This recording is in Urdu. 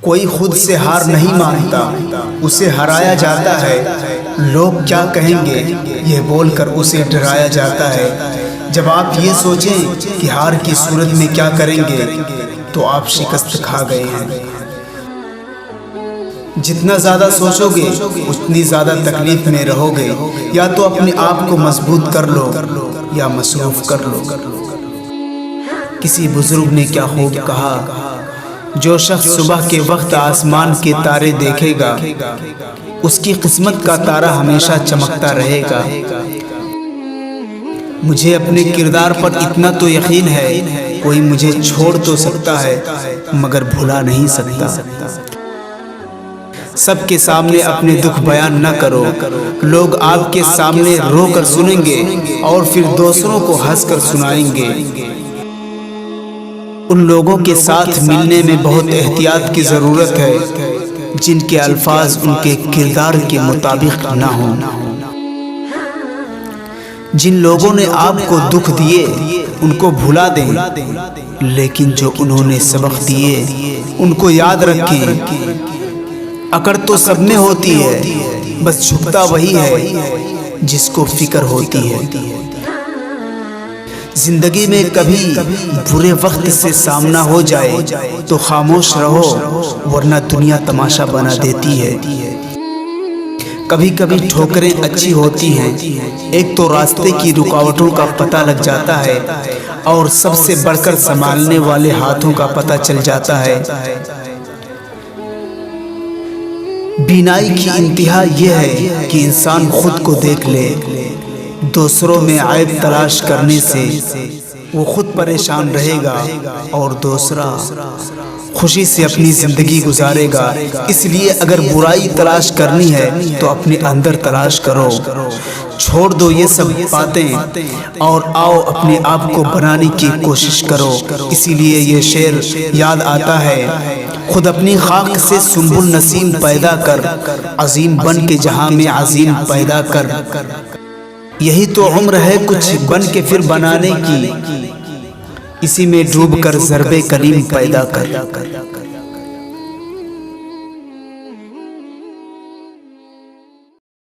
کوئی خود سے ہار نہیں مانتا، اسے ہرایا جاتا ہے۔ لوگ کیا کہیں گے یہ بول کر اسے ڈرایا جاتا ہے۔ جب آپ یہ سوچیں کہ ہار کی صورت میں کیا کریں گے تو آپ شکست کھا گئے ہیں۔ جتنا زیادہ سوچو گے اتنی زیادہ تکلیف میں رہو گے۔ یا تو اپنے آپ کو مضبوط کر لو یا مصروف کر لو۔ کسی بزرگ نے کیا خوب کہا، جو شخص صبح کے وقت آسمان کے تارے دیکھے گا اس کی قسمت کا تارہ ہمیشہ چمکتا رہے گا۔ مجھے اپنے کردار پر اتنا تو یقین ہے، کوئی مجھے چھوڑ تو سکتا ہے مگر بھلا نہیں سکتا۔ سب کے سامنے اپنے دکھ بیان نہ کرو، لوگ آپ کے سامنے رو کر سنیں گے اور پھر دوسروں کو ہنس کر سنائیں گے۔ ان لوگوں کے ساتھ ملنے میں بہت احتیاط کی ضرورت ہے جن کے الفاظ ان کے کردار کے مطابق نہ ہوں۔ جن لوگوں نے آپ کو دکھ دیے ان کو بھلا دیں، لیکن جو انہوں نے سبق دیے ان کو یاد رکھیں۔ اکڑ تو سب میں ہوتی ہے، بس جھکتا وہی ہے جس کو فکر ہوتی ہے۔ زندگی میں کبھی برے وقت سے سامنا ہو جائے تو خاموش رہو، ورنہ دنیا تماشا بنا دیتی ہے۔ کبھی کبھی ٹھوکریں اچھی ہوتی ہیں، ایک تو راستے کی رکاوٹوں کا پتہ لگ جاتا ہے اور سب سے بڑھ کر سنبھالنے والے ہاتھوں کا پتہ چل جاتا ہے۔ بینائی کی انتہا یہ ہے کہ انسان خود کو دیکھ لے، دوسروں میں عیب تلاش کرنے سے وہ خود پریشان رہے گا اور دوسرا خوشی سے اپنی زندگی گزارے گا۔ اس لیے اگر برائی تلاش کرنی ہے تو اپنے اندر تلاش کرو، چھوڑ دو یہ سب باتیں اور آؤ اپنے آپ کو بنانے کی کوشش کرو۔ اسی لیے یہ شعر یاد آتا ہے، خود اپنی خاک سے سنبل نسیم پیدا کر، عظیم بن کے جہاں میں عظیم پیدا کر۔ یہی تو عمر ہے کچھ بن کے پھر بنانے کی، اسی میں ڈوب کر ضرب کلیم پیدا کر۔